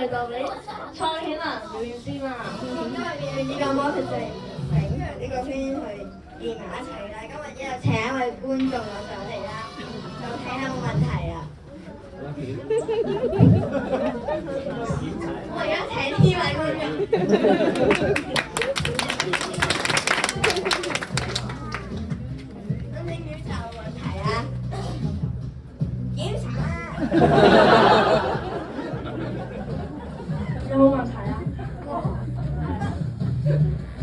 哋就俾蔡顯文表演先啦。因為呢個魔術師整呢個圈去連埋一齊啦。今日一日請一位觀眾我上嚟啦，就睇下冇問題啊！我而家請呢位觀眾。咁請宇宙問題啊！檢查啊！有冇問題啊？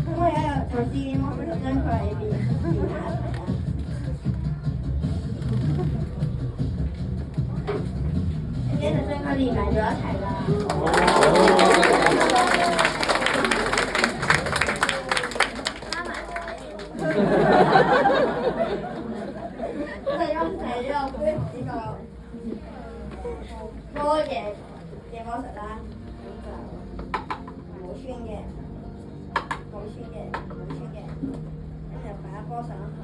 咁我而家有就試驗，我咪就將佢喺邊變下嚟啊！你就將佢連埋咗一齊啦。加埋我哋用呢個魔嘅魔術啦，咁就冇穿嘅，咁就擺一波上去，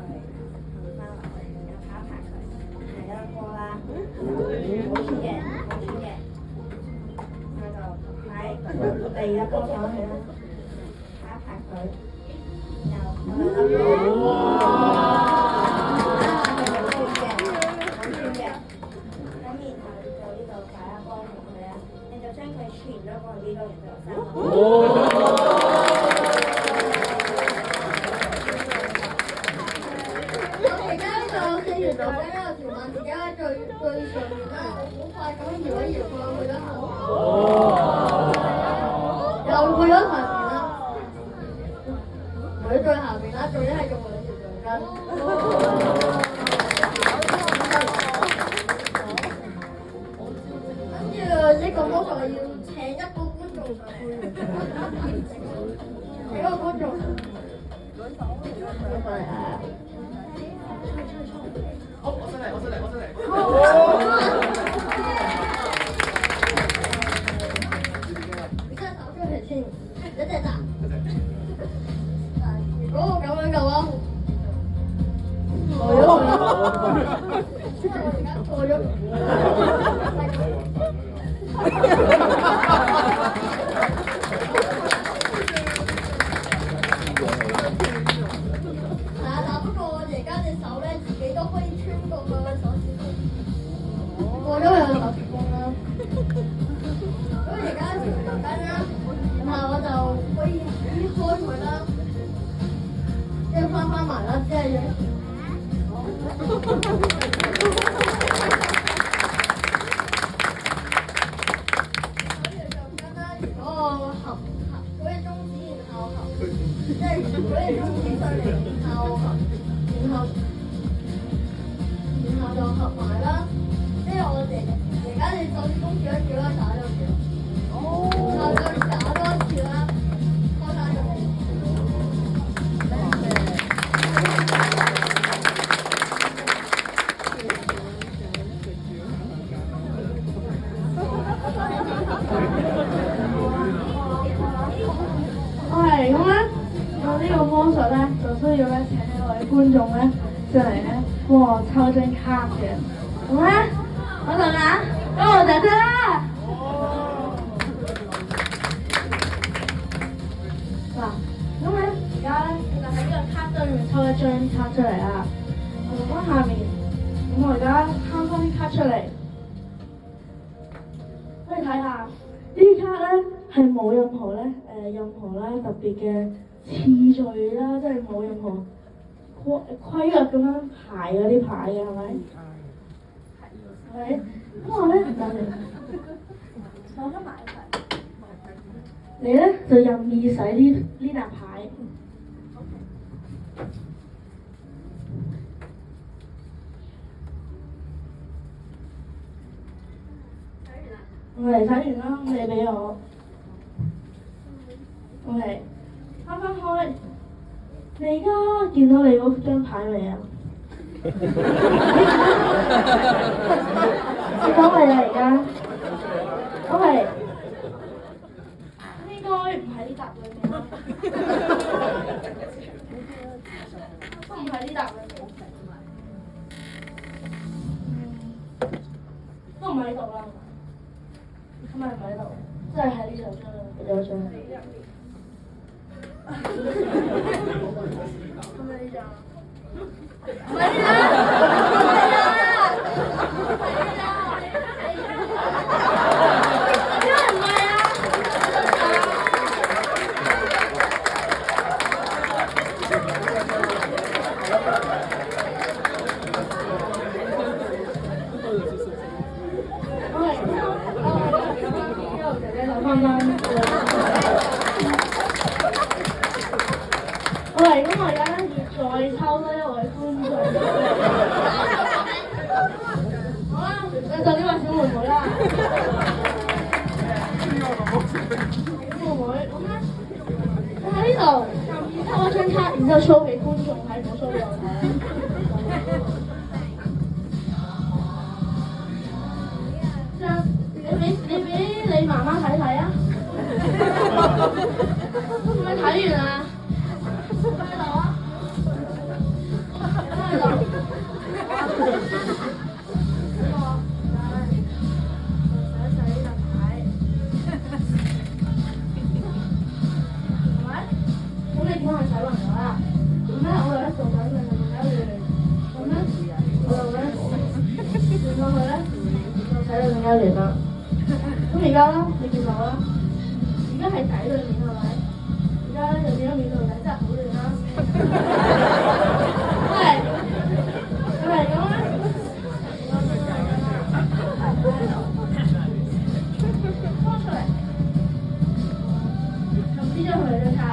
放翻落去，然後拍一拍佢，係一個波啦，冇穿嘅，然後就擺第二粒波上去啦，拍一拍佢，然後兩粒波。將佢傳咗過去呢個人就生。我而家就四條道喺呢度條紋，而家最上面啦，我好快咁搖一搖佢去得又去咗下邊啦，佢最下邊啦，仲要係用兩條橡筋。呢個魔術係要請一個觀眾上去，請個觀眾過嚟啊！好，我出嚟。你真係手出嚟先，一隻咋？如果我咁樣嘅話，我而家過咗。不過我而家隻手咧，自己都可以穿過佢嘅手指公，過咗佢嘅手指公啦。咁而家條毛巾啦，然後我就可以搣開佢啦，即係翻埋啦，即係。即係如果你中指上嚟，然後就合埋啦。即係我哋而家你手指公翹一翹啦，打咗佢。然後再打多一次啦，拖打咗佢。係咁咧。呢個魔術咧，就需要咧請一位觀眾咧上嚟咧幫我抽張卡嘅。咁咧，我就揀我姐姐啦。嗱，咁咧而家咧就喺呢個卡堆裏面抽一張卡出嚟啦。我就翻下面，咁我而家攤翻啲卡出嚟，可以睇下呢啲卡咧係冇任何特別嘅次序啦，即係冇任何規律咁樣排嗰啲牌嘅，係咪？係咪？咁我咧就嚟攞咗埋一齊，你咧就任意洗呢沓牌。睇完啦，你俾我。OK。啱啱開，你而家見到你嗰張牌未啊？見到未啊？而家 ，OK，應該唔喺呢沓裏面啦，都唔喺呢沓裏面，都唔喺度啦，係咪唔喺度？即係喺呢度有張。係咪呢張？唔係呢張，唔係呢張。咁我而家咧要再抽多一位觀眾。好啦，就呢位小妹妹啦。小妹妹，咁咧，你喺呢度抽一張卡，然之後 show 俾觀眾睇，唔好 show 俾我睇。你俾你媽媽睇睇啊！係咪睇完啊？喺度啊！喺度。洗呢隻牌，係咪？咁你點解洗暈咗啦？咁咧，我哋咧做緊嘅就更加亂。咁咧，我哋咧轉過去咧，就洗到更加亂啦。咁而家咧，你見到啦，而家係底裏面係咪？而家咧就變咗面度底，真係好亂啦。係咁咧，拖出嚟，咁呢張係咪張卡啊？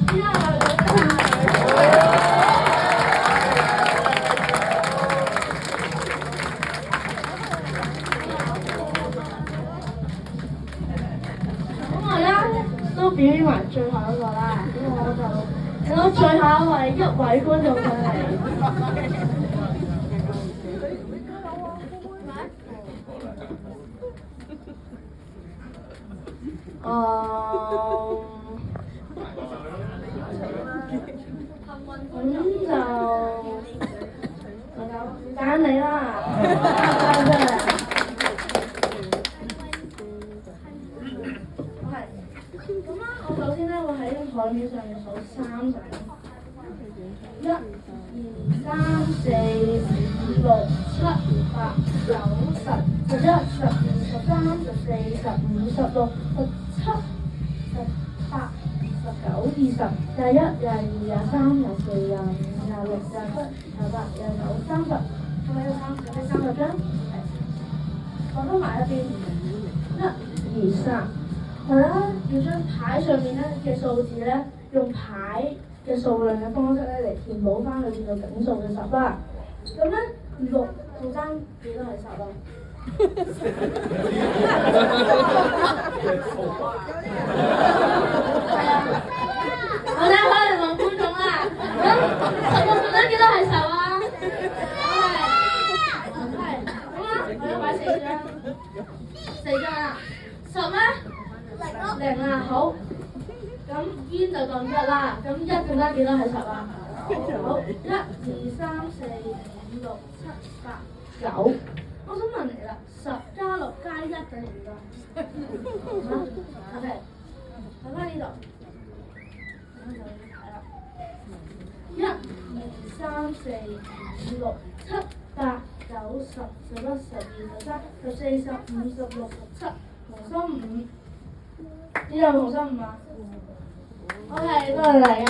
呢張係咪張卡？表演埋最後一個啦，咁我就請到最後一位觀眾上嚟。咁就揀你啦，咁啦，我首先咧會喺張台面上面數30，1、2、3、4、5、6、7、8、9、10、11、12、13、14、15、16、17、18、19、20、21、22、23、24、25、26、27、28、29、30，係咪有30張？放翻埋一邊，1、2、3。係啦，要將牌上面咧嘅數字咧，用牌嘅數量嘅方式咧嚟填補翻佢變到整數嘅10啦。咁咧6數爭幾多係10啊？係啊，我哋可以問觀眾啦。咁16數爭幾多係10啊？係，咁啦，我要擺4張啊，10咩？0啊，好，咁煙就當1啦，咁1更加幾多係10啊？好，1、2、3、4、5、6、7、8、9，我想問你啦，10加6加1等於幾多？OK， 睇翻呢度，咁就要睇啦，1、2、3、4、5、6、7、8、9、10、11、12、13、14、15、16、17，紅心5。呢有紅心5啊？OK，多謝大家。